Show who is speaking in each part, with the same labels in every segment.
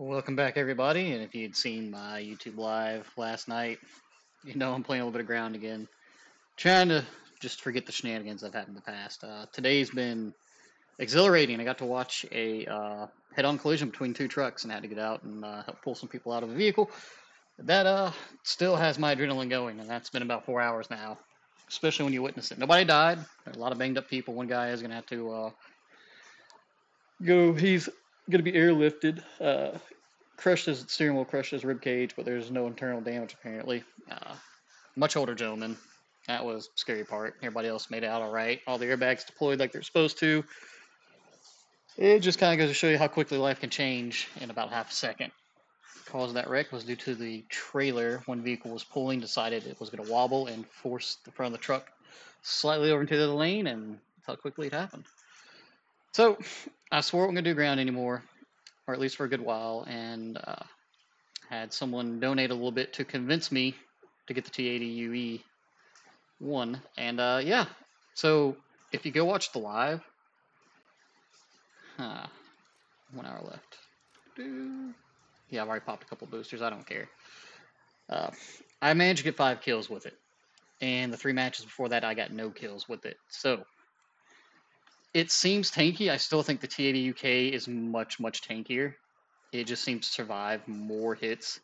Speaker 1: Welcome back, everybody. And if you'd seen my YouTube live last night, you know I'm playing a little bit of ground again. Trying to just forget the shenanigans that happened in the past. Today's been exhilarating. I got to watch a head-on collision between two trucks and had to get out and help pull some people out of a vehicle. That still has my adrenaline going, and that's been about 4 hours now, especially when you witness it. Nobody died. There are a lot of banged up people. One guy is going to have to he's going to be airlifted. Crushed his steering wheel, crushed his rib cage, but there's no internal damage apparently. Much older gentleman. That was the scary part. Everybody else made it out all right. All the airbags deployed like they're supposed to. It just kind of goes to show you how quickly life can change in about half a second. The cause of that wreck was due to the trailer. One vehicle was pulling, decided it was going to wobble and force the front of the truck slightly over into the lane, and that's how quickly it happened. So I swore I wasn't going to do ground anymore, or at least for a good while, and had someone donate a little bit to convince me to get the T-80U-E1, and yeah, so if you go watch the live, 1 hour left. Yeah, I've already popped a couple boosters, I don't care. I managed to get 5 kills with it, and the 3 matches before that I got no kills with it, so it seems tanky. I still think the T-80UK is much tankier. It just seems to survive more hits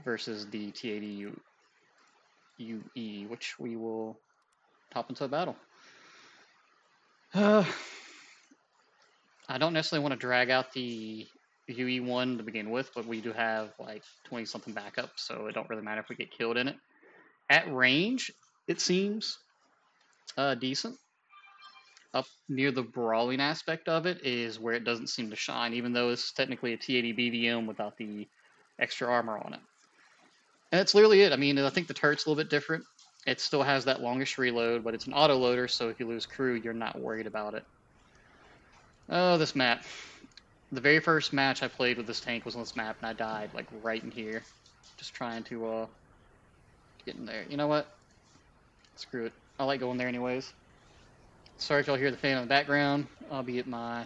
Speaker 1: versus the T-80U-E, which we will top into a battle. I don't necessarily want to drag out the UE1 to begin with, but we do have like 20-something backup, so it don't really matter if we get killed in it. At range, it seems decent. Up near the brawling aspect of it is where it doesn't seem to shine, even though it's technically a T-80 BVM without the extra armor on it. And that's literally it. I mean, I think the turret's a little bit different. It still has that longish reload, but it's an auto loader, so if you lose crew, you're not worried about it. Oh, this map. The very first match I played with this tank was on this map, and I died, like, right in here. Just trying to, get in there. You know what? Screw it. I like going there anyways. Sorry if y'all hear the fan in the background. I'll be at my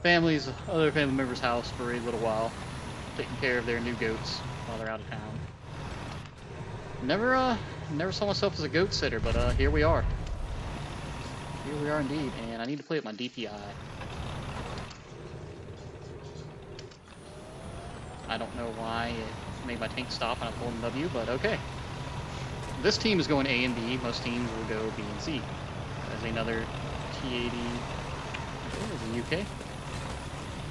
Speaker 1: other family member's house for a little while, taking care of their new goats while they're out of town. Never saw myself as a goat sitter, but here we are. Here we are indeed, and I need to play with my DPI. I don't know why it made my tank stop and I pulled W, but okay. This team is going A and B. Most teams will go B and C. There's another T-80. There's a UK.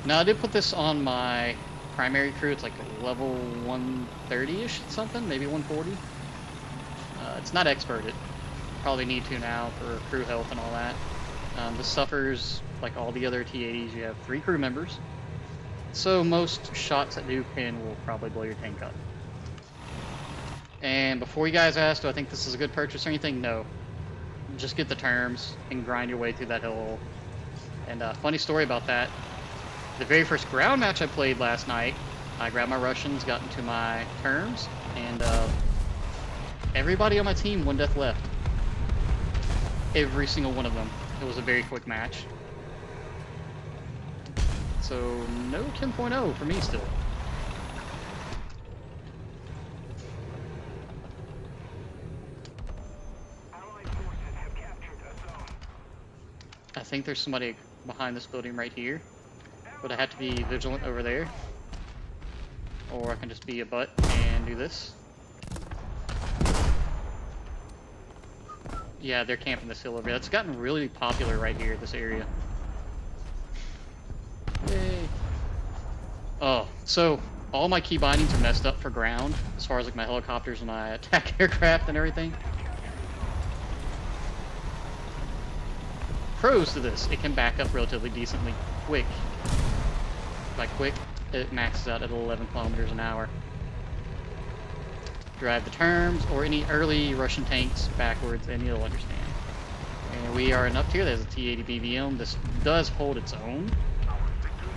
Speaker 1: Now I did put this on my primary crew. It's like a level 130-ish something, maybe 140. It's not experted. Probably need to now for crew health and all that. This suffers like all the other T-80s. You have 3 crew members, so most shots that do pin will probably blow your tank up. And before you guys ask, do I think this is a good purchase or anything? No. Just get the terms and grind your way through that hill. And funny story about that, the very first ground match I played last night, I grabbed my Russians, got into my terms, and everybody on my team 1 death left. Every single one of them. It was a very quick match. So no 10.0 for me still. I think there's somebody behind this building right here, but I have to be vigilant over there, or I can just be a butt and do this. Yeah, they're camping this hill over here. That's gotten really popular right here, this area. Yay. Oh, so all my key bindings are messed up for ground, as far as like my helicopters and my attack aircraft and everything. Pros to this, it can back up relatively decently quick. By quick, it maxes out at 11 kilometers an hour. Drive the terms or any early Russian tanks backwards and you'll understand. And we are up here. There's a T-80 BVM. This does hold its own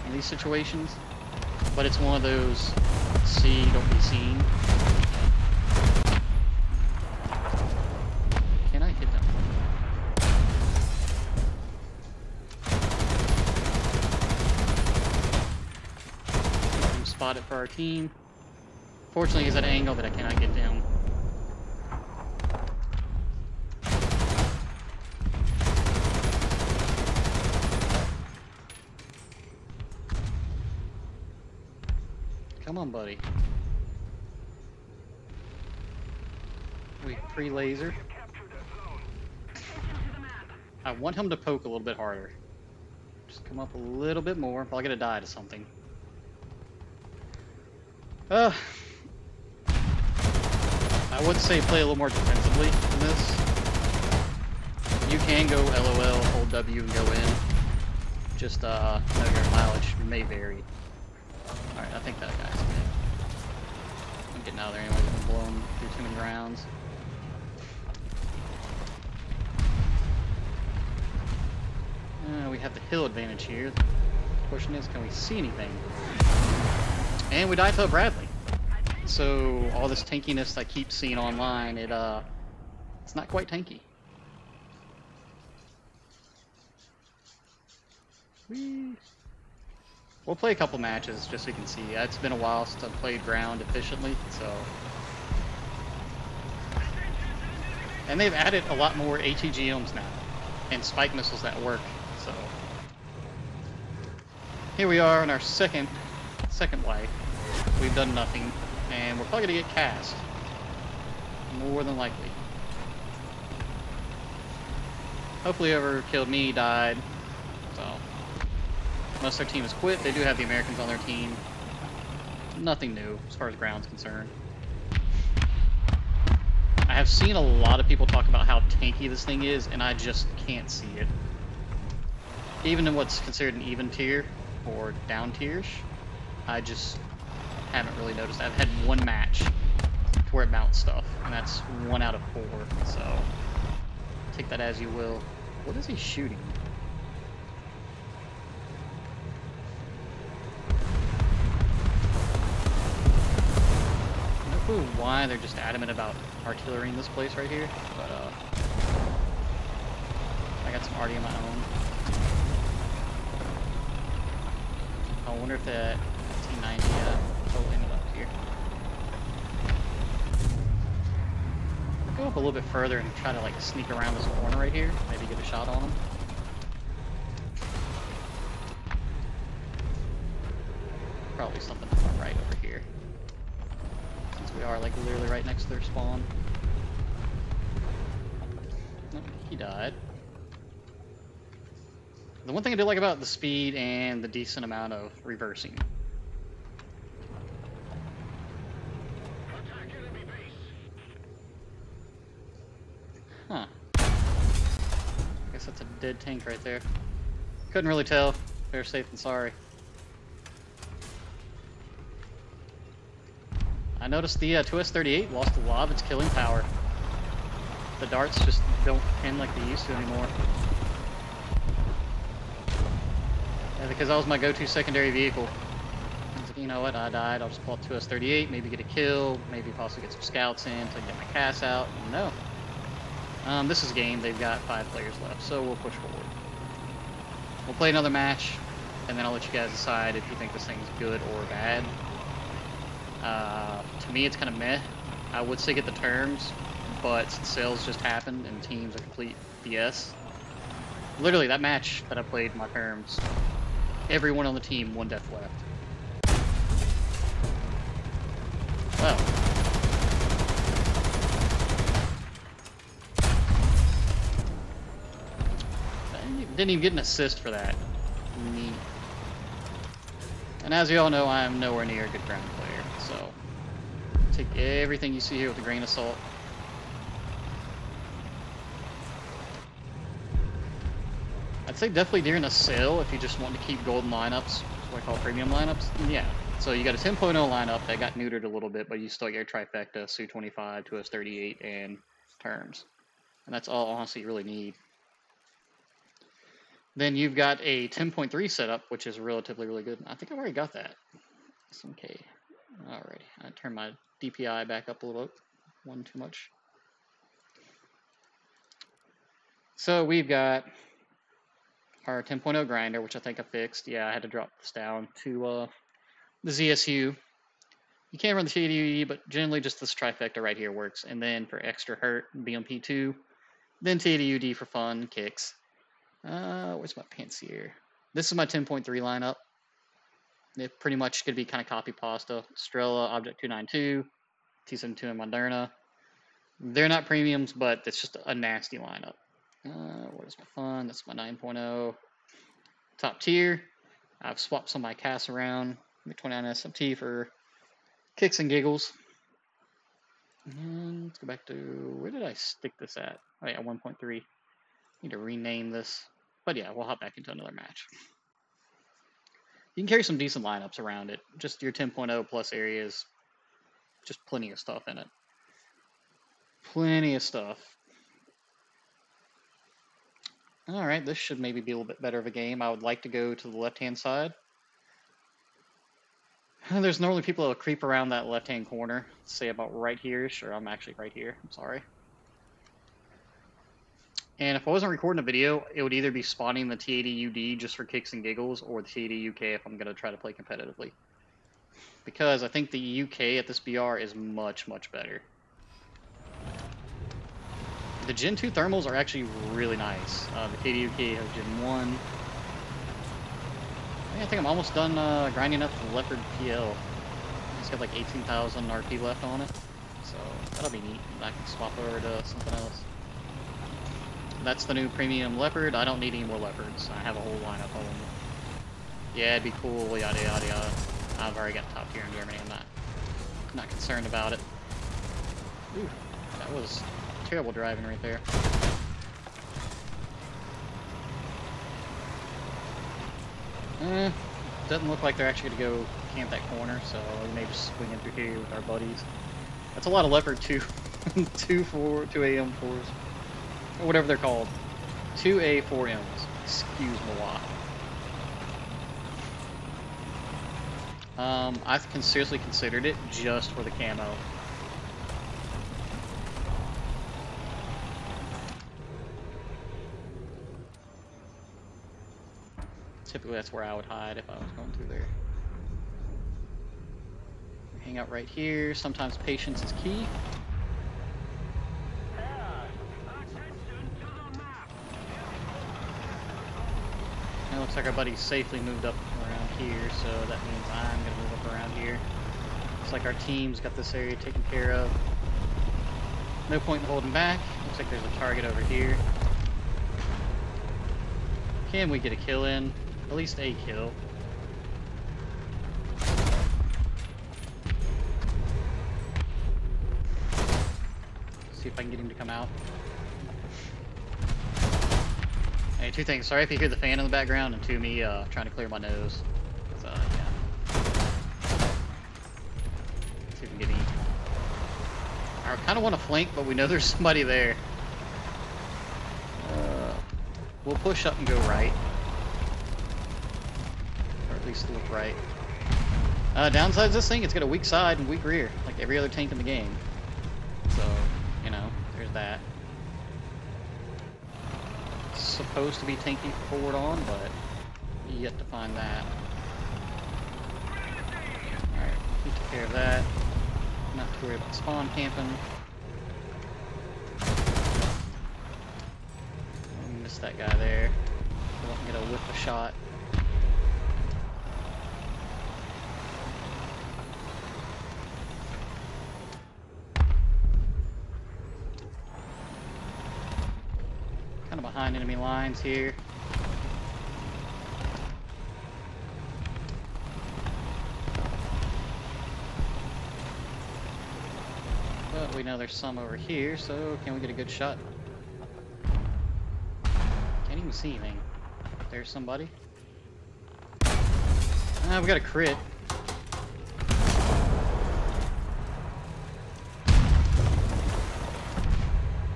Speaker 1: in these situations, but it's one of those see, don't be seen. Can I hit them? spot it for our team. Fortunately, he's at an angle that I cannot get down. Come on, buddy. We pre-laser. I want him to poke a little bit harder. Just come up a little bit more. Probably gonna die to something. I would say play a little more defensively in this. You can go LOL, hold W, and go in. Just know your mileage may vary. Alright, I think that guy's dead. I'm getting out of there anyway. We've been blown through too many rounds. We have the hill advantage here. The question is, can we see anything? And we died to a Bradley. So all this tankiness I keep seeing online, it's not quite tanky. We'll play a couple matches just so you can see. It's been a while since I've played ground efficiently, so. And they've added a lot more ATGMs now, and spike missiles that work, so. Here we are in our second wipe. We've done nothing, and we're probably gonna get cast. More than likely. Hopefully whoever killed me died, so. Most of their team has quit. They do have the Americans on their team. Nothing new as far as ground's concerned. I have seen a lot of people talk about how tanky this thing is, and I just can't see it. Even in what's considered an even tier, or down tiers, I just haven't really noticed. I've had one match to where it bounced stuff, and that's 1 out of 4, so take that as you will. What is he shooting? No clue why they're just adamant about artillery in this place right here, but I got some arty of my own. I wonder if that T-90 totally ended up here. I'll go up a little bit further and try to like sneak around this corner right here, maybe get a shot on him. Probably something right over here, since we are like literally right next to their spawn. Nope, he died. The one thing I do like about the speed and the decent amount of reversing. Huh. I guess that's a dead tank right there. Couldn't really tell. Better safe than sorry. I noticed the 2S38 lost a lot of its killing power. The darts just don't pin like they used to anymore. Yeah, because that was my go-to secondary vehicle. I was like, you know what, I died, I'll just pull up 2S38, maybe get a kill, maybe possibly get some scouts in so I can get my cast out. No. This is game, they've got 5 players left, so we'll push forward. We'll play another match, and then I'll let you guys decide if you think this thing's good or bad. To me, it's kind of meh. I would say get the terms, but since sales just happened and teams are complete BS. Literally, that match that I played my terms, everyone on the team, 1 death left. Well. I didn't even get an assist for that. Neat. And as you all know, I am nowhere near a good ground player, so take everything you see here with a grain of salt. I'd say definitely during a sale, if you just want to keep golden lineups, what I call premium lineups, yeah. So you got a 10.0 lineup that got neutered a little bit, but you still get your trifecta, Su-25, 2S38, and terms. And that's all, honestly, you really need. Then you've got a 10.3 setup, which is relatively really good. I think I've already got that. SMK. Alrighty. I turn my DPI back up a little bit. One too much. So we've got our 10.0 grinder, which I think I fixed. Yeah, I had to drop this down to the ZSU. You can run the T-80U-E, but generally just this trifecta right here works. And then for extra hurt, BMP2. Then T-80U-D for fun, kicks. Where's my Pansier? This is my 10.3 lineup. They're pretty much going to be kind of copy pasta. Strela, Object 292, T-72 and Moderna. They're not premiums, but it's just a nasty lineup. Where's my fun? That's my 9.0. Top tier. I've swapped some of my casts around. 29 SMT for kicks and giggles. And let's go back to, where did I stick this at? Oh yeah, 1.3. Need to rename this. But yeah, we'll hop back into another match. You can carry some decent lineups around it. Just your 10.0 plus areas. Just plenty of stuff in it. Plenty of stuff. Alright, this should maybe be a little bit better of a game. I would like to go to the left-hand side. There's normally people that will creep around that left-hand corner. Say about right here. Sure, I'm actually right here. I'm sorry. And if I wasn't recording a video, it would either be spawning the T-80U-D just for kicks and giggles, or the T-80U-K if I'm going to try to play competitively. Because I think the UK at this BR is much, much better. The Gen 2 thermals are actually really nice. The T-80U-K has Gen 1. I think I'm almost done grinding up the Leopard PL. It's got like 18,000 RP left on it. So that'll be neat. I can swap over to something else. That's the new premium Leopard. I don't need any more Leopards. I have a whole lineup of them. Yeah, it'd be cool, yada yada yada. I've already got top tier in Germany. I'm not concerned about it. Ooh, that was terrible driving right there. Doesn't look like they're actually going to go camp that corner, so we may just swing in through here with our buddies. That's a lot of Leopard 2 AM4s, or whatever they're called. 2A4Ms. Excuse me a lot. I've seriously considered it just for the camo. Typically that's where I would hide if I was going through there. Hang out right here. Sometimes patience is key. It looks like our buddy safely moved up around here, so that means I'm going to move up around here. Looks like our team's got this area taken care of. No point in holding back. Looks like there's a target over here. Can we get a kill in? At least a kill. See if I can get him to come out. Hey, two things. Sorry if you hear the fan in the background, and two, me trying to clear my nose. So, yeah. See if we can get him. I kind of want to flank, but we know there's somebody there. We'll push up and go right. Or at least look right. Downside's this thing, it's got a weak side and weak rear, like every other tank in the game. So, you know, there's that. It's supposed to be tanky forward on, but yet to find that. Alright, we took care of that. Not to worry about spawn camping. Missed that guy there. I won't get a whip a shot. Kind of behind enemy lines here. But we know there's some over here, so can we get a good shot? Can't even see anything. There's somebody. We got a crit.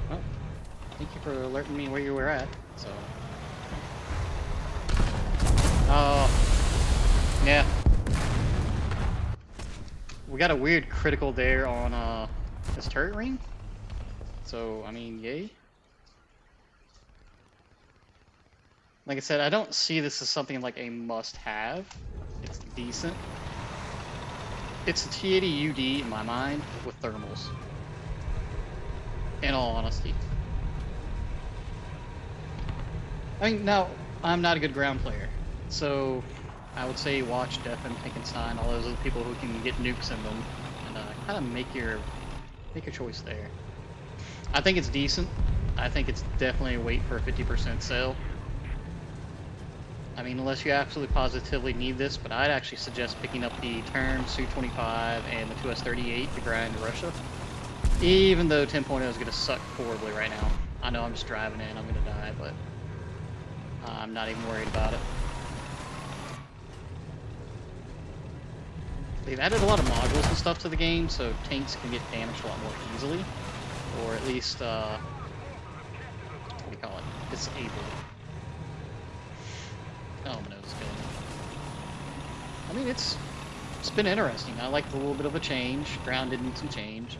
Speaker 1: Well, thank you for alerting me where you were at. So. Oh, yeah. We got a weird critical there on this turret ring. So, I mean, yay. Like I said, I don't see this as something like a must-have. It's decent. It's the T-80U-D in my mind with thermals. In all honesty. I mean, now, I'm not a good ground player, so I would say watch Deffen, Finkenstein, all those other people who can get nukes in them, and kind of make your choice there. I think it's decent. I think it's definitely a wait for a 50% sale. I mean, unless you absolutely positively need this, but I'd actually suggest picking up the Term, Su-25, and the 2S-38 to grind Russia. Even though 10.0 is going to suck horribly right now. I know I'm just driving in, I'm going to die, but I'm not even worried about it. They've added a lot of modules and stuff to the game, so tanks can get damaged a lot more easily. Or at least, what do you call it? Disabled. Oh, my nose is killing me. I mean, it's been interesting. I like a little bit of a change. Ground did need some change.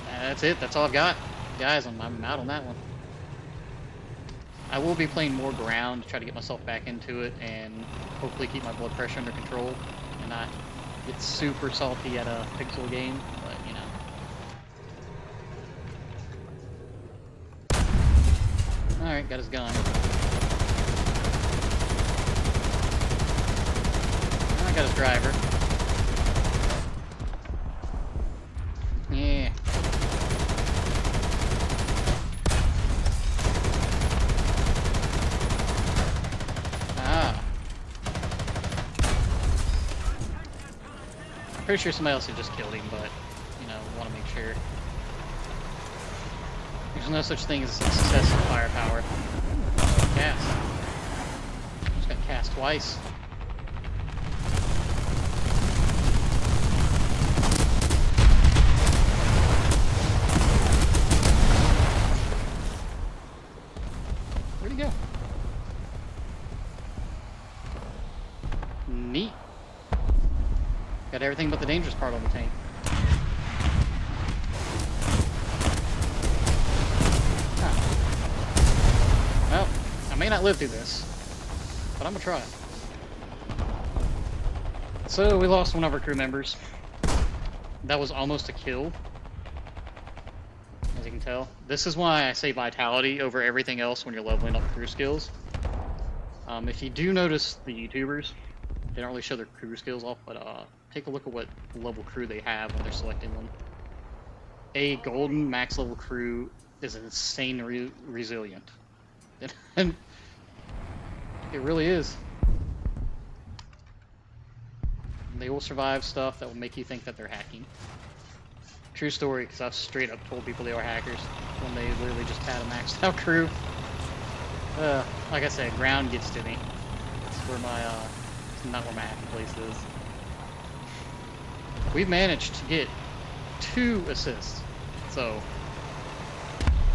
Speaker 1: That's it. That's all I've got. Guys, I'm out on that one. I will be playing more ground to try to get myself back into it and hopefully keep my blood pressure under control and not get super salty at a pixel game, but you know. Alright, got his gun. I got his driver. Yeah. Pretty sure somebody else had just killed him, but, you know, want to make sure. There's no such thing as excessive firepower. Cast. Just got cast twice. Where'd he go? Neat. Got everything but the dangerous part on the tank. Huh. Well, I may not live through this, but I'm gonna try. So we lost one of our crew members. That was almost a kill, as you can tell. This is why I say vitality over everything else when you're leveling up crew skills. If you do notice the YouTubers, they don't really show their crew skills off, but take a look at what level crew they have when they're selecting them. A golden max level crew is insanely resilient. And it really is. They will survive stuff that will make you think that they're hacking. True story, because I've straight up told people they were hackers when they literally just had a maxed out crew. Like I said, ground gets to me. It's where my, not where my happy place is. We've managed to get 2 assists, so,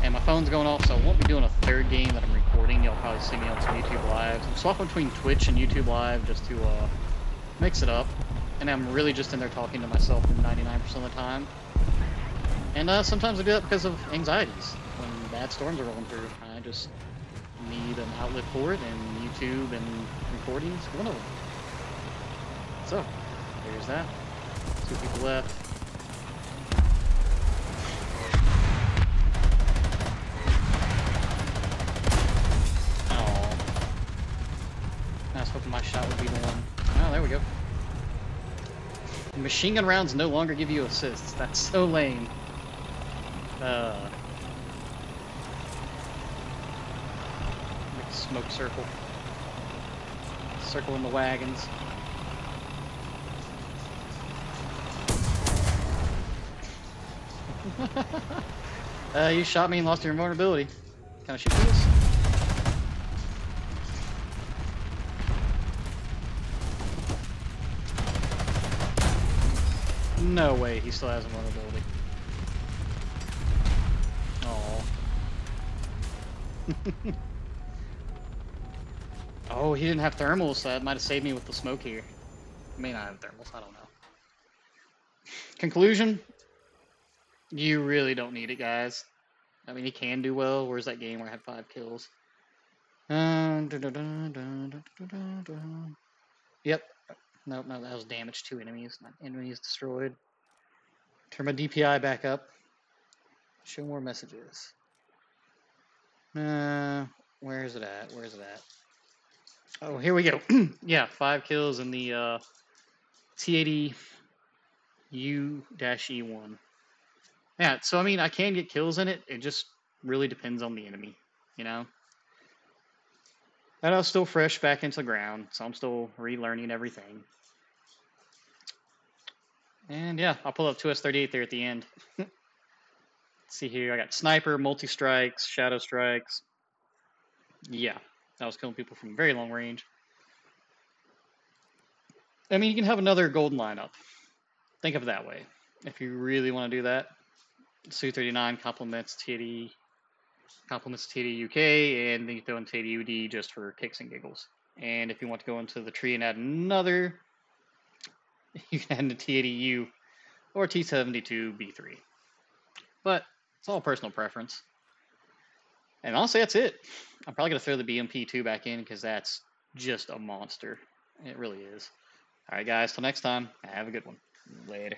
Speaker 1: and my phone's going off, so I won't be doing a third game that I'm recording. You'll probably see me on some YouTube Lives. I'm swapping between Twitch and YouTube Live just to mix it up, and I'm really just in there talking to myself 99% of the time. And sometimes I do that because of anxieties. When bad storms are rolling through, I just need an outlet for it, and YouTube and recording is one of them. So, there's that. 2 people left. Oh. I was hoping my shot would be the one. Oh, there we go. Machine gun rounds no longer give you assists. That's so lame. Make a smoke circle. Circle in the wagons. You shot me and lost your invulnerability. Can I shoot this? No way, he still has invulnerability. Oh. Oh, he didn't have thermals, so that might have saved me with the smoke here. He may not have thermals, I don't know. Conclusion? You really don't need it, guys. I mean, he can do well. Where's that game where I had 5 kills? Yep. Nope, no, that was damage to enemies, not enemies destroyed. Turn my DPI back up. Show more messages. Where is it at? Where is it at? Oh, here we go. Yeah, 5 kills in the T-80U-E1. Yeah, so I mean, I can get kills in it. It just really depends on the enemy, you know? And I was still fresh back into the ground, so I'm still relearning everything. And yeah, I'll pull up 2S38 there at the end. Let's see here, I got sniper, multi-strikes, shadow strikes. Yeah, I was killing people from very long range. I mean, you can have another golden lineup. Think of it that way. If you really want to do that, Su-39 complements TD, complements TD-UK, and then you throw in TD-UD just for kicks and giggles. And if you want to go into the tree and add another, you can add the T-80U or T-72B3. But it's all personal preference. And honestly, that's it. I'm probably going to throw the BMP2 back in because that's just a monster. It really is. All right, guys, till next time, have a good one. Later.